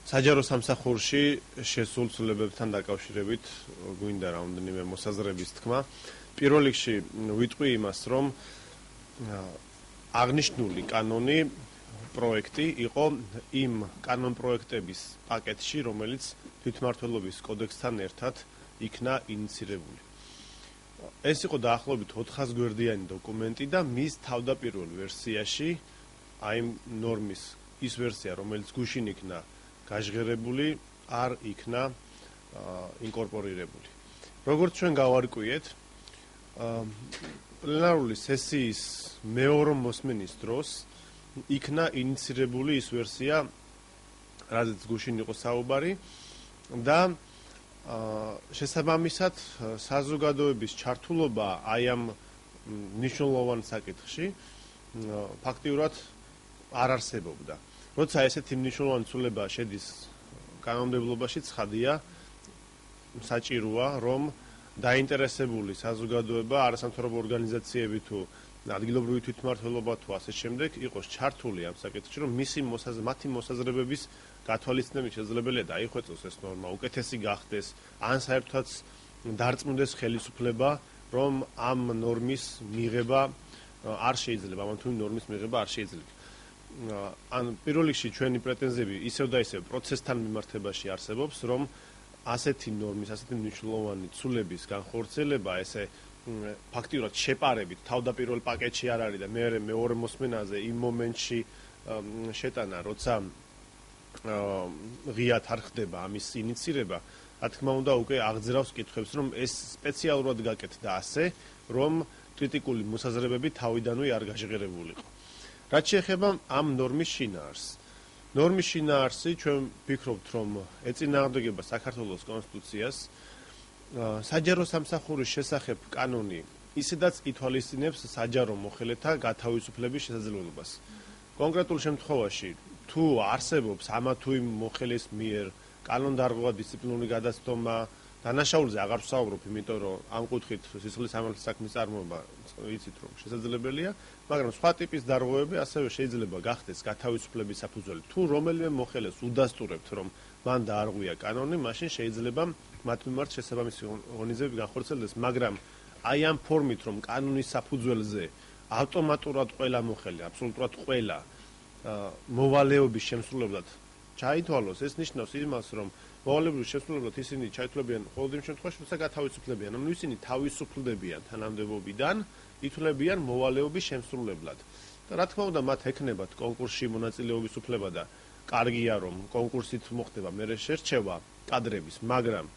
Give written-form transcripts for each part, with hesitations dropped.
საჯარო სამსახურში შესულ ცვლილებებთან დაკავშირებით გვინდა რამდენიმე მოსაზრების თქმა. პირველ რიგში ვიტყვი იმას, რომ აღნიშნული კანონი პროექტი იყო იმ კანონ პროექტების პაკეტში, რომელიც თვითმმართველობის კოდექსთან ერთად იქნა ინიცირებული. ეს იყო დაახლოებით 400 გვერდიანი დოკუმენტი და მის თავდაპირველ ვერსიაში, აი ნორმის ის ვერსია, რომელიც გუშინ იქნა გაჟღერებული, არ იქნა ინკორპორირებული. როგორც ჩვენ გავარკვიეთ, პლენარული სესიის მეორე მოსმენის დროს იქნა ინიცირებული ის ვერსია, რაზეც გუშინ იყო საუბარი და შესაბამისად საზოგადოების ჩართულობა აი ამ მნიშვნელოვან საკითხში ფაქტიურად არ არსებობდა. როცა ესეთი მნიშვნელოვანი ცვლილება შედის კანონმდებლობაში, ცხადია, საჭიროა, რომ დაინტერესებული საზოგადოება, არასამთავრობო ორგანიზაციები თუ ადგილობრივი თვითმმართველობა თუ ასე შემდეგ იყოს ჩართული ამ საკითხში, რომ მათი მოსაზრებების გათვალისწინებით შესაძლებელია დაიხვეწოს ეს ნორმა, უკეთესი გახდეს, ან საერთოდაც დარწმუნდეს ხელისუფლება, რომ ამ ნორმის მიღება არ შეიძლება, ამ თუ ნორმის მიღება არ შეიძლება. ან პირველ რიგში ჩვენი პრეტენზიები ისევ და ისევ პროცესთან მიმართებაში არსებობს, რომ ასეთი ნორმის, ასეთი მნიშვნელოვანი ცვლილების განხორციელება ესე ფაქტიურად შეპარებით თავდაპირველ პაკეტში არ არის და მეორე მოსმენაზე იმ მომენტში შეტანა, როცა ღიად არ ხდება ამის ინიცირება, რა თქმა უნდა უკვე აღძრავს კითხვებს, რომ ეს სპეციალურად გაკეთდა ასე, რომ კრიტიკული მოსაზრებები თავიდანვე არ გაჟღერებულიყო. რაც შეეხება ამ ნორმის შინაარსს. ნორმის შინაარსი ჩვენ ვფიქრობთ, რომ ეწინააღმდეგება საქართველოს კონსტიტუციას. საჯარო სამსახურის შესახებ კანონი ისედაც ითვალისწინებს საჯარო მოხელეთა გათავისუფლების შესაძლებლობას. კონკრეტულ შემთხვევაში, თუ არსებობს ამა თუ იმ მოხელის მიერ კანონდარღვევა, დისციპლინური გადაცდომა, დანაშაულზე აღარ ვსაუბრობ, იმიტომ რომ ამ კუთხით სისხლის სამართლის საქმის წარმოება იცით რომ შესაძლებელია, მაგრამ სხვა ტიპის დარღვევები ასევე შეიძლება გახდეს გათავისუფლების საფუძველი. თუ რომელიმე მოხელეს უდასტურებთ, რომ მან დაარღვია კანონი, მაშინ შეიძლება მათ მიმართ შესაბამისი ღონისძიებები განხორციელდეს, მაგრამ აი ამ ფორმით, რომ კანონის საფუძველზე ავტომატურად ყველა მოხელი, აბსოლუტურად ყველა მოვალეობის შემსრულებლად ჩაითვალოს, ეს ნიშნავს იმას, რომ მოვალეობის შემსრულებლად ისინი ჩაითვლებიან ყოველ იმ შემთხვევაში, როცა გათავისუფლებიან, ანუ ისინი თავისუფლდებიან თანამდებობიდან, ითვლებიან მოვალეობის შემსრულებლად. და რა თქმა უნდა, მათ ექნებათ კონკურსში მონაწილეობის უფლება და კარგია, რომ კონკურსით მოხდება მერე შერჩევა კადრების, მაგრამ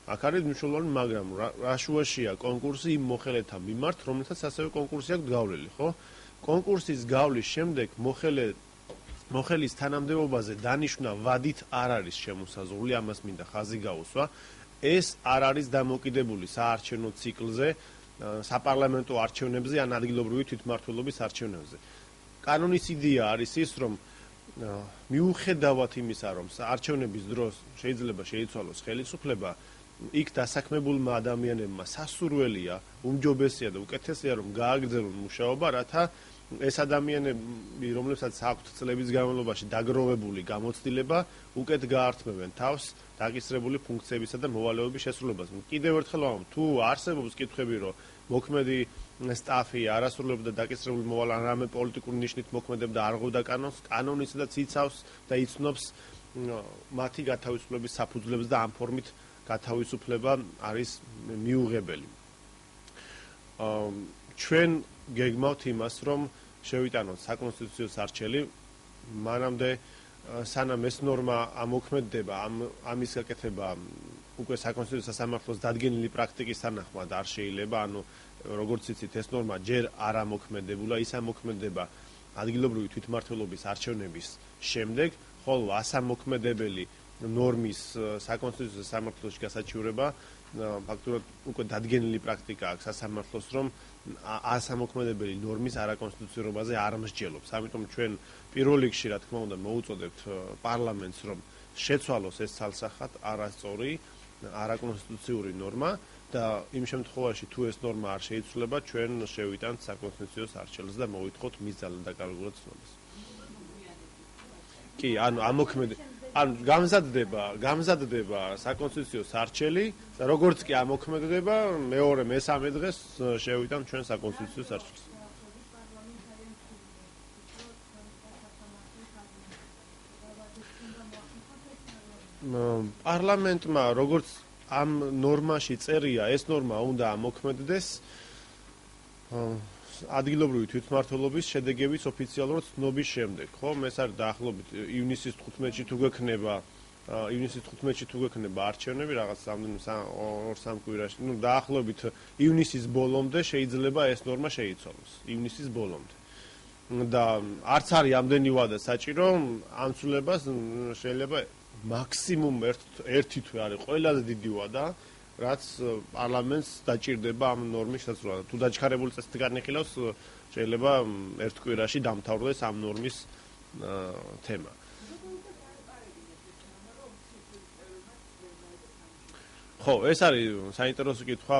აქ არის მნიშვნელოვანი მაგრამ, რა შუაშია კონკურსი იმ მოხელეთა მიმართ, რომელთაც ასევე კონკურსი აქვს გავლილი, ხო? კონკურსის გავლის შემდეგ მოხელის თანამდებობაზე დანიშვნა ვადით არ არის შემოსაზღვრული, ამას მინდა ხაზი გაუსვა. ეს არ არის დამოკიდებული საარჩევნო ციკლზე, საპარლამენტო არჩევნებზე ან ადგილობრივი თვითმმართველობის არჩევნებზე. კანონის იდეა არის ის, რომ მიუხედავად იმისა, რომ არჩევნების დროს შეიძლება შეიცვალოს ხელისუფლება, იქ დასაქმებულმა ადამიანებმა სასურველია, უმჯობესია და უკეთესია, რომ გააგრძელონ მუშაობა, რათა ეს ადამიანები, რომლებსაც აქვთ წლების განმავლობაში დაგროვებული გამოცდილება, უკეთ გაართმევენ თავს დაკისრებული ფუნქციებისა და მოვალეობის შესრულებას. კიდევ ერთხელ ვამბობ, თუ არსებობს კითხვები, რომ მოქმედი სტაფი არასრულებდა დაკისრებული მოვალე, რამე პოლიტიკური ნიშნით მოქმედებდა არ ღვდა კანონს, კანონი ისედაც იცავს და იცნობს მათი გათავისუფლების საფუძვლებს და ამ ფორმით გათავისუფლება არის მიუღებელი. ჩვენ გეგმავთ იმას, რომ შევიტანოთ საკონსტიტუციო სარჩელი, მანამდე სანამ ეს ნორმა ამოქმედდება, ამის გაკეთება უკვე საკონსტიტუციო სასამართლოს დადგენილი პრაქტიკის თანახმად არ შეიძლება, ანუ როგორც იცით, ეს ნორმა ჯერ არ ამოქმედებულა, ის ამოქმედება ადგილობრივი თვითმმართველობის არჩევნების შემდეგ, ხოლო ასამოქმედებელი ნორმის საკონსტიტუციო სასამართლოში გასაჩივრება ფაქტურად უკვე დადგენილი პრაქტიკა აქვს სასამართლოს, რომ ასამოქმედებელი ნორმის არაკონსტიტუციურობაზე არ მსჯელობს. ამიტომ ჩვენ პირველ რიგში, რა თქმა უნდა, მოუწოდებთ პარლამენტს, რომ შეცვალოს ეს ცალსახად არასწორი არაკონსტიტუციური ნორმა და იმ შემთხვევაში, თუ ეს ნორმა არ შეიცვლება, ჩვენ შევიტანთ საკონსტიტუციო სარჩელს და მოვითხოთ მის ძალადაკარგულად ცნობას. კი, ანუ გამზადდება საკონსტიტუციო სარჩელი და როგორც კი ამოქმედდება, მეორე, მესამე დღეს შევიტან ჩვენ საკონსტიტუციო სარჩელს. პარლამენტმა როგორც ამ ნორმაში წერია, ეს ნორმა უნდა ამოქმედდეს ადგილობრივი თვითმმართველობის შედეგების ოფიციალურად ცნობის შემდეგ, ხო? ეს არის დაახლოებით ივნისის 15-ში თუ გექნება არჩევნები, რაღაც 2-3 კვირაში, დაახლოებით ივნისის ბოლომდე შეიძლება ეს ნორმა შეიცვალოს, ივნისის ბოლომდე. და არც არის ამდენი ვადა საჭირო, ამ ცვლილებას შეიძლება მაქსიმუმ ერთი თვე არის ყველაზე დიდი ვადა, რაც პარლამენტს დაჭირდება ამ ნორმის შესრულება. თუ დაჩქარებული წესით განიხილავს, შეიძლება ერთ კვირაში დამთავრდეს ამ ნორმის თემა. ხო, ეს არის საინტერესო კითხვა.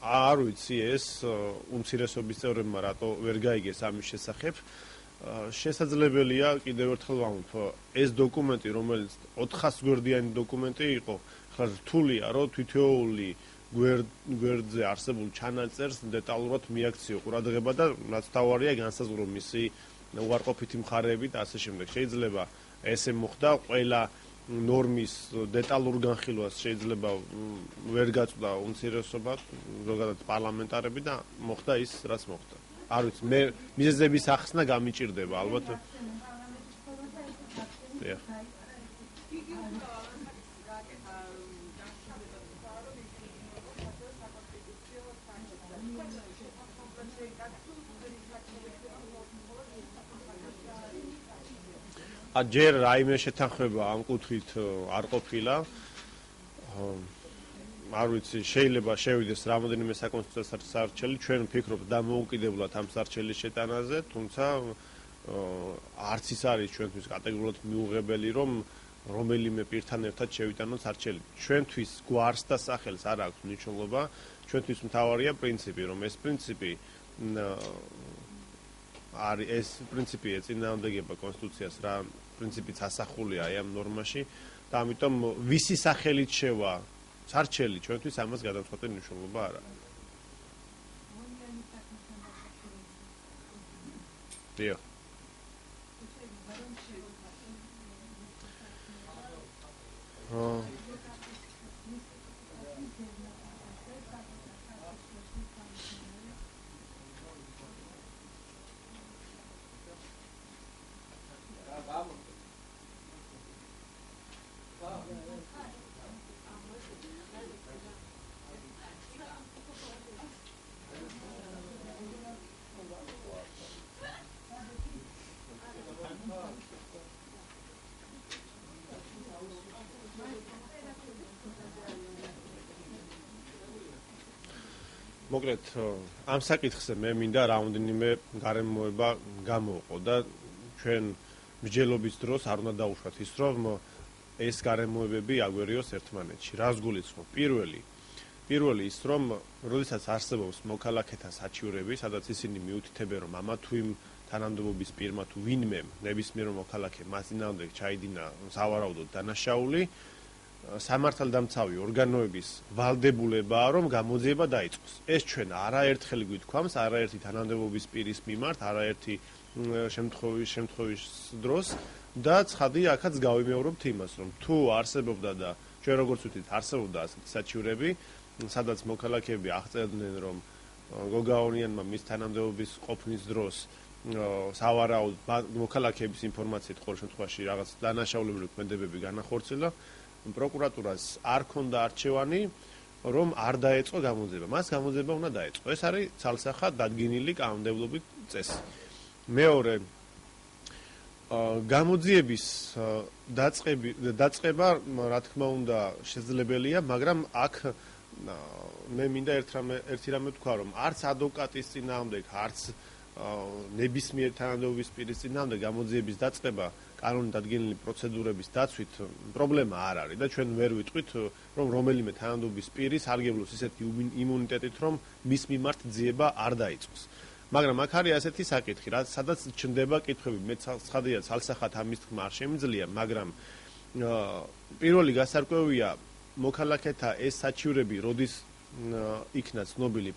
არ ვიცი ეს უმცირესობის წევრებმა რატო ვერ გაიგეს ამის შესახებ. შესაძლებელია კიდევ ერთხელ ვამბობ, ეს დოკუმენტი, რომელიც 400 გვერდიანი დოკუმენტი იყო, ხა რთულია, რომ თითოეული გვერდზე არსებულ ჩანაწერს დეტალურად მიაქციო ყურადღება და რაც თავარია განსაზღვრო მისი უარყოფითი მხარეები და ასე შემდეგ. შეიძლება ესე მოხდა, ყველა ნორმის დეტალურ განხილვას შეიძლება ვერ გაწვდა უმცირესობა, ზოგადად პარლამენტარები და მოხდა ის, რაც მოხდა. არ ვიცი, მე მიზეზების ახსნა გამიჭირდება ალბათ. ჯერ რაიმე შეთანხმება ამ კუთხით არ ყოფილა. არ ვიცი, შეიძლება შევიდეს რამოდენიმე საკონსტიტუციო სარჩელი, ჩვენ ვფიქრობთ დამოუკიდებლად ამ სარჩელის შეტანაზე, თუმცა არც ის არის ჩვენთვის კატეგორიულად მიუღებელი, რომ რომელიმე პირთან ერთად შევიტანოთ სარჩელი. ჩვენთვის გვარს და სახელს არ აქვს მნიშვნელობა, ჩვენთვის მთავარია პრინციპი, რომ ეს პრინციპი არის ეს პრინციპი ეწინააღმდეგება კონსტიტუციას, რა პრინციპიც ასახულია ამ ნორმაში და ამიტომ ვისი სახელით შევა სარჩელი ჩვენთვის ამას გადამწყვეტი მნიშვნელობა არ აქვს. დიახ. მოკლედ, ამ საკითხზე მე მინდა რაუნდინიმე გარემოება გამოვყო და ჩვენ მსჯელობის დროს არ უნდა დაუშვათ ის, რომ ეს გარემოებები აგვერიოს ერთმანეთში. რას გულისხმობ? პირველი ის, რომ როდესაც არსებობს მოქალაქეთა საჩივრები, სადაც ისინი მიუთითებენ, რომ ამა თუ იმ თანამდებობის პირმა თუ ვინმემ ნებისმიერ მოქალაქემ მას წინააღმდეგ ჩაიდინა სავარაუდოდ დანაშაული, სამართალდამცავი ორგანოების ვალდებულებაა, რომ გამოძიება დაიწყოს. ეს ჩვენ არაერთხელ გვითქვამს, არაერთი თანამდებობის პირის მიმართ, არაერთი შემთხვევის დროს და ცხადია, აქაც გავიმეორებთ იმას, რომ თუ არსებობდა და ჩვენ როგორც ვთქვით, არსებობდა ასეთი საჩივრები, სადაც მოქალაქეები აღწერდნენ, რომ გოგაონიანმა მის თანამდებობის ყოფნის დროს სავარაუდოდ მოქალაქეების ინფორმაციით ყოველ შემთხვევაში რაღაც დანაშაულებრივი ქმედებები განახორციელა, პროკურატურას არ ქონდა არჩევანი, რომ არ დაეწყო გამოძიება. მას გამოძიება უნდა დაეწყო. ეს არის ცალსახად დადგენილი კანონმდებლობით წესი. მეორე, გამოძიების დაწყება, რა თქმა უნდა, შესაძლებელია, მაგრამ აქ მე მინდა ერთი რამე ვთქვა, რომ არც ადვოკატის წინააღმდეგ, არც ნებისმიერ თანამდებობის პირის წინააღმდეგ გამოძიების დაწყება კანონით დადგენილი პროცედურების დაცვით პრობლემა არ არის და ჩვენ ვერ ვიტყვით, რომ რომელიმე თანამდებობის პირი სარგებლობს ისეთი იმუნიტეტით, რომ მის მიმართ ძიება არ დაიწყოს. მაგრამ აქ არის ასეთი საკითხი, სადაც ჩნდება კითხვები, მე ცხადია ცალსახად ამის თქმა არ შემიძლია, მაგრამ პირველი გასარკვევია მოქალაქეთა ეს საჩივრები როდის იქნა ცნობილი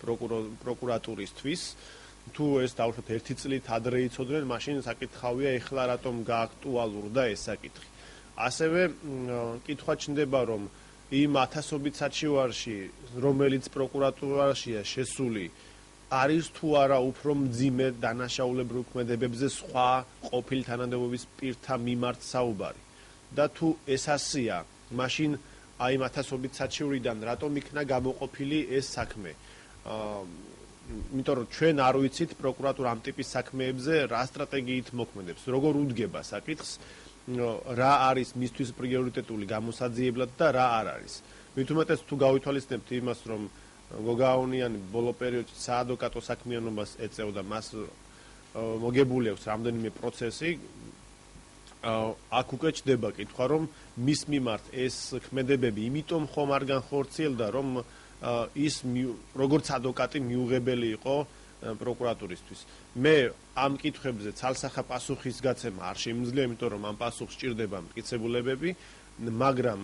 პროკურატურისთვის, თუ ეს დაუშვათ 1 წლით ადრე იცოდნენ, მაშინ საკითხავია ეხლა რატომ გააქტუალურდა ეს საკითხი. ასევე კითხვა ჩნდება, რომ იმ ათასობით საჩივარში, რომელიც პროკურატურაშია შესული, არის თუ არა უფრო მძიმე დანაშაულებრივ ქმედებებზე სხვა ყოფილი თანამდებობის პირთა მიმართ საუბარი. და თუ ეს ასეა, მაშინ აი იმ ათასობით საჩივრიდან რატომ იქნა გამოყოფილი ეს საქმე? იმიტომ რომ ჩვენ არ ვიცით პროკურატურა ამ ტიპის საქმეებზე რა სტრატეგიით მოქმედებს, როგორ უდგება საკითხს, რა არის მისთვის პრიორიტეტული გამოსაძიებლად და რა არ არის. მით უმეტეს თუ გავითვალისწინებთ იმას, რომ გოგაონიანი ბოლო პერიოდში საადვოკატო საქმიანობას ეწევდა, მას მოგებული აქვს რამდენიმე პროცესი, აქ უკვე ჩდება კითხვა, რომ მის მიმართ ეს ქმედებები იმიტომ ხომ არ განხორციელდა, რომ ის როგორც ადვოკატი მიუღებელი იყო პროკურატურისთვის. მე ამ კითხვებზე ცალსახა პასუხის გაცემა არ შემიძლია, იმიტომ რომ ამ პასუხს სჭირდება მტკიცებულებები, მაგრამ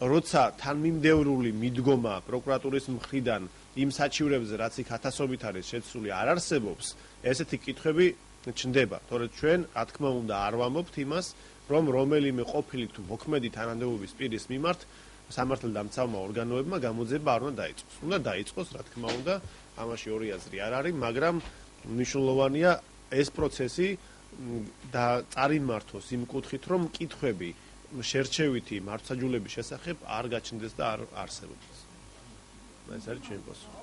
როცა თანმიმდევრული მიდგომა პროკურატურის მხრიდან იმ საჩივრებზე, რაც იქ ათასობით არის შეცვლილი, არ არსებობს, ესეთი კითხვები ჩნდება, თორე ჩვენ, რა თქმა უნდა, არ ვამბობთ იმას, რომ რომელიმე ყოფილი თუ მოქმედი თანამდებობის პირის მიმართ სამართალდამცავმა ორგანოებმა გამოძიება არ უნდა დაიწყოს. უნდა დაიწყოს, რა თქმა უნდა, ამაში ორი აზრი არ არის, მაგრამ მნიშვნელოვანია ეს პროცესი და წარიმართოს იმ კუთხით, რომ კითხვები შერჩევითი მართლმსაჯულების შესახებ არ გაჩნდეს და არ არსებობდეს. ეს არის ჩემი პასუხი.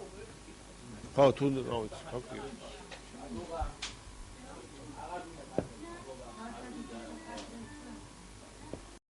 ხო, თუ რა ვიცი, ფაქტია.